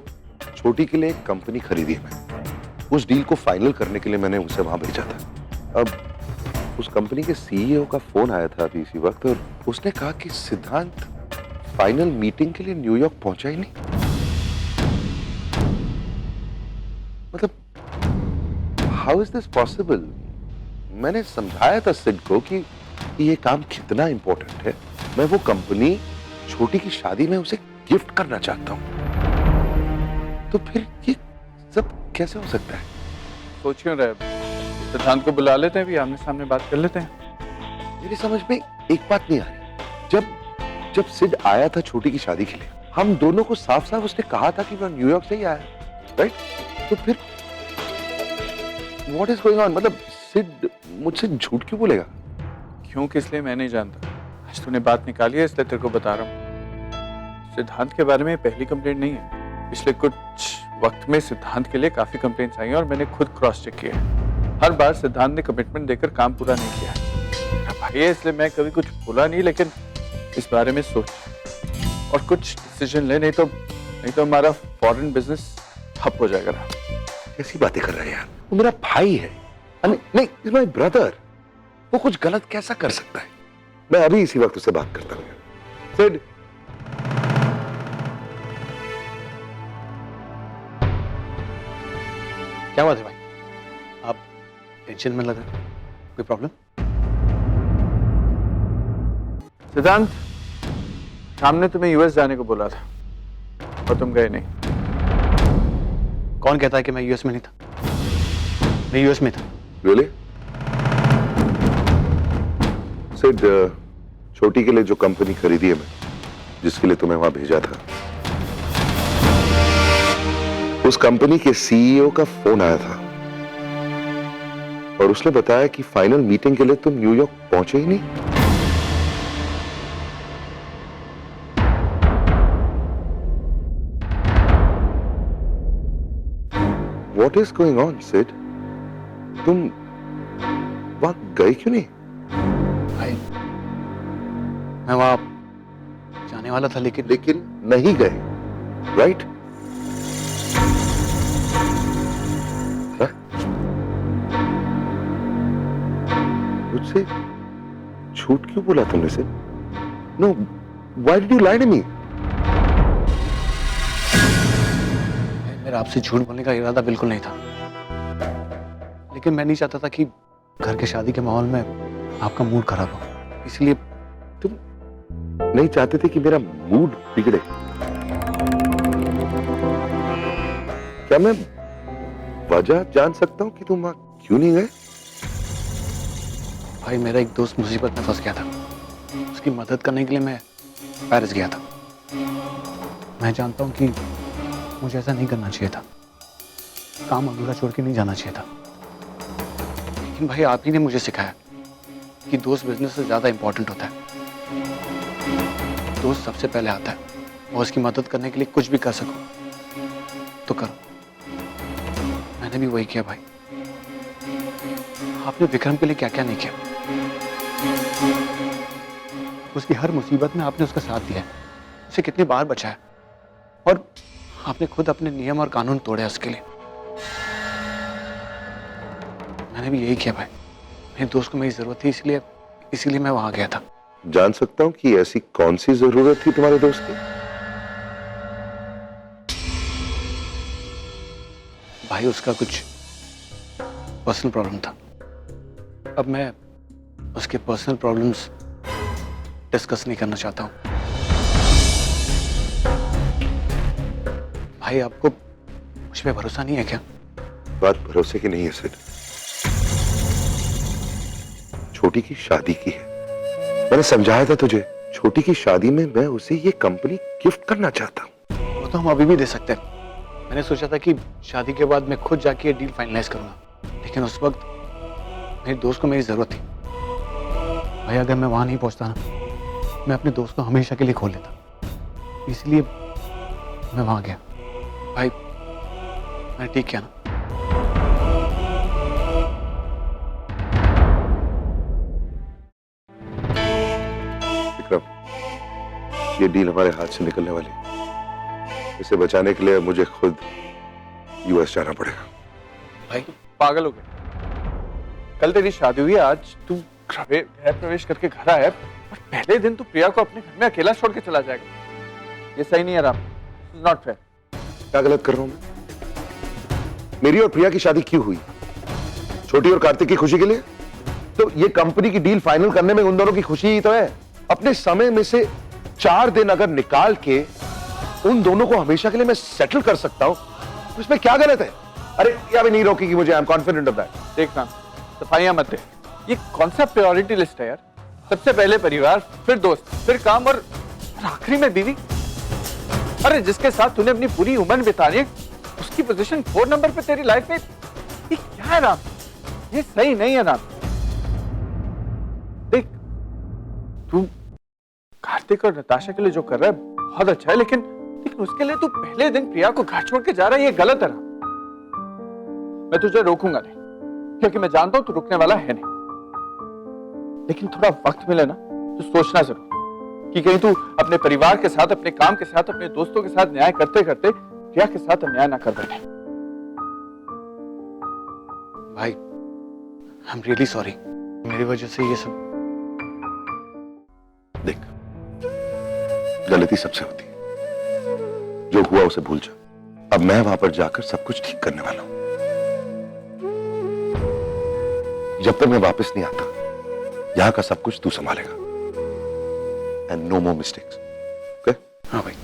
छोटी के लिए एक कंपनी खरीदी है मैंने। उस डील को फाइनल करने के लिए मैंने उसे वहां भेजा था। अब उस कंपनी के सीईओ का फोन आया था अभी इसी वक्त, और उसने कहा कि सिद्धांत फाइनल मीटिंग के लिए न्यूयॉर्क पहुंचा ही नहीं। मतलब हाउ इज दिस पॉसिबल? मैंने समझाया था सिड को कि ये काम कितना इंपॉर्टेंट है। मैं वो कंपनी छोटी की शादी में उसे गिफ्ट करना चाहता हूं, तो फिर ये सब कैसे हो सकता है? सोच क्यों रहे? सिद्धांत को बुला लेते हैं, भी आमने सामने बात कर लेते हैं। मेरी समझ में एक बात नहीं आ रही। जब सिड आया था छोटी की शादी के लिए, हम दोनों को साफ साफ उसने कहा था कि मैं न्यूयॉर्क से ही आया, राइट? तो फिर व्हाट इज गोइंग ऑन? मतलब सिड मुझसे झूठ क्यों बोलेगा? क्यों किस लिए मैं नहीं जानता। आज तूने बात निकाली है इसलिए तेरे को बता रहा हूँ। सिद्धांत के बारे में पहली कंप्लेंट नहीं है। पिछले कुछ वक्त में सिद्धांत के लिए काफी कंप्लेंट्स आई हैं और मैंने खुद क्रॉस चेक किया है। हर बार सिद्धांत ने कमिटमेंट देकर काम पूरा नहीं किया है। मेरा भाई है इसलिए मैं कभी कुछ बोला नहीं, लेकिन इस बारे में सोच और कुछ डिसीजन ले, नहीं तो हमारा फॉरेन बिजनेस ठप हो जाएगा। कैसी बातें कर रहे हैं यार, वो मेरा भाई है। नहीं, इज माय ब्रदर। वो कुछ गलत कैसा कर सकता है? मैं अभी इसी वक्त उससे बात करता हूँ। सिड, क्या बात है भाई, आप टेंशन में लग रहे हैं? कोई प्रॉब्लम? सिद्धांत, शाम ने तुम्हें यूएस जाने को बोला था और तुम गए नहीं। कौन कहता है कि मैं यूएस में नहीं था? मैं यूएस में था। रियली? सिड, छोटी के लिए जो कंपनी खरीदी है मैं, जिसके लिए तुम्हें वहां भेजा था, उस कंपनी के सीईओ का फोन आया था और उसने बताया कि फाइनल मीटिंग के लिए तुम न्यूयॉर्क पहुंचे ही नहीं। What is going on, Sid? तुम वहां गए क्यों नहीं? भाई, मैं वहां जाने वाला था लेकिन नहीं गए, राइट? मुझसे झूठ क्यों बोला तुमने Sid? No, why did you lie to me? मेरा आपसे झूठ बोलने का इरादा बिल्कुल नहीं था, लेकिन मैं नहीं चाहता था कि घर के शादी के माहौल में आपका मूड खराब हो, इसलिए। तुम नहीं चाहते थे कि मेरा मूड बिगड़े? क्या मैं वजह जान सकता हूं कि तुम वहां क्यों नहीं गए? भाई, मेरा एक दोस्त मुसीबत में फंस गया था, उसकी मदद करने के लिए मैं पेरिस गया था। मैं जानता हूं कि मुझे ऐसा नहीं करना चाहिए था, काम अधूरा छोड़ के नहीं जाना चाहिए था, लेकिन भाई आप ही ने मुझे सिखाया कि दोस्त बिजनेस से ज्यादा इंपॉर्टेंट होता है। दोस्त सबसे पहले आता है और उसकी मदद करने के लिए कुछ भी कर सको तो करो। मैंने भी वही किया भाई। आपने विक्रम के लिए क्या क्या नहीं किया। उसकी हर मुसीबत में आपने उसका साथ दिया है, उसे कितनी बार बचाया, और आपने खुद अपने नियम और कानून तोड़े उसके लिए। मैंने भी यही किया भाई। मेरे दोस्त को मेरी जरूरत थी, इसीलिए मैं वहां गया था। जान सकता हूं कि ऐसी कौन सी जरूरत थी तुम्हारे दोस्त की? भाई, उसका कुछ पर्सनल प्रॉब्लम था। अब मैं उसके पर्सनल प्रॉब्लम्स डिस्कस नहीं करना चाहता हूं। भाई, आपको मुझ पे भरोसा नहीं है क्या? बात भरोसे की नहीं है सिड। छोटी की शादी की है, मैंने समझाया था तुझे। छोटी की शादी में मैं उसे ये कंपनी गिफ्ट करना चाहता हूँ। वो तो हम अभी भी दे सकते हैं। मैंने सोचा था कि शादी के बाद मैं खुद जाके ये डील फाइनलाइज करूंगा, लेकिन उस वक्त मेरे दोस्त को मेरी जरूरत थी। भाई, अगर मैं वहां नहीं पहुंचता ना, मैं अपने दोस्त को हमेशा के लिए खो लेता, इसलिए मैं वहां गया। भाई, मैंने ठीक किया ना? विक्रम, ये डील हमारे हाथ से निकलने वाली है। इसे बचाने के लिए मुझे खुद यूएस जाना पड़ेगा। भाई, पागल हो गए? कल तेरी शादी हुई है, आज तू गृह प्रवेश करके घर आया और पहले दिन तू प्रिया को अपने घर में अकेला छोड़ के चला जाएगा। ये सही नहीं है राम, नॉट फेयर। क्या गलत कर रहा हूं मैं? मेरी और प्रिया की शादी क्यों हुई? छोटी और कार्तिक की खुशी के लिए? तो ये कंपनी की डील फाइनल करने में उन दोनों की खुशी ही तो है। अपने समय में से 4 दिन अगर निकाल के उन दोनों को हमेशा के लिए मैं सेटल कर सकता हूं, तो इसमें क्या गलत है? अरे, ये भी नहीं रोकेगी मुझे, I am confident of that. देखना, सफाइयां मत दे। ये कौन सा प्रायोरिटी लिस्ट है यार? सबसे पहले परिवार, फिर दोस्त, फिर काम और आखिरी में बीवी। अरे, जिसके साथ तूने अपनी पूरी उम्र बितानी है, उसकी पोजीशन 4 नंबर पे तेरी लाइफ में। ये क्या है राम? ये सही नहीं है राम। देख, तू कार्तिक और नताशा के लिए जो कर रहा है बहुत अच्छा है, लेकिन उसके लिए तू पहले दिन प्रिया को घर छोड़ के जा रहा है, ये गलत है राम। मैं तुझे रोकूंगा नहीं, क्योंकि मैं जानता हूं तू रुकने वाला है नहीं, लेकिन थोड़ा वक्त मिले ना तो सोचना जरूर कि कहीं तू अपने परिवार के साथ, अपने काम के साथ, अपने दोस्तों के साथ न्याय करते करते प्रिया के साथ अन्याय ना कर बैठे। भाई आई एम रियली सॉरी, मेरी वजह से ये सब। देख, गलती सबसे होती है, जो हुआ उसे भूल जा। अब मैं वहां पर जाकर सब कुछ ठीक करने वाला हूं। जब तक मैं वापस नहीं आता, यहां का सब कुछ तू संभालेगा। And no more mistakes, okay? हाँ भाई।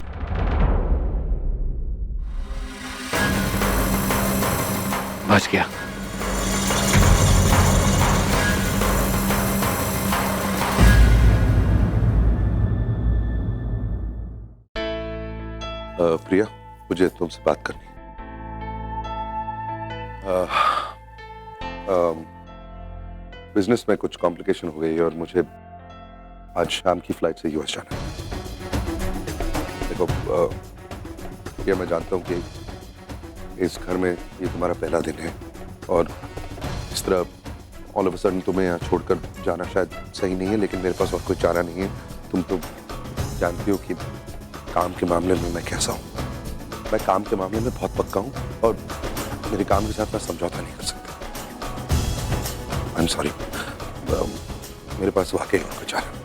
बच गया। प्रिया, मुझे तुमसे बात करनी है। बिजनेस में कुछ कॉम्प्लिकेशन हो गई और मुझे आज शाम की फ्लाइट से यूएस जाना है। देखो प्रिया, मैं जानता हूँ कि इस घर में ये तुम्हारा पहला दिन है और इस तरह ऑल ऑफ अ सडन तुम्हें यहाँ छोड़कर जाना शायद सही नहीं है, लेकिन मेरे पास और कोई चारा नहीं है। तुम तो जानती हो कि काम के मामले में मैं कैसा हूँ। मैं काम के मामले में बहुत पक्का हूँ और मेरे काम के साथ मैं समझौता नहीं कर सकता। आई एम सॉरी, मेरे पास वाकई और कुछ चारा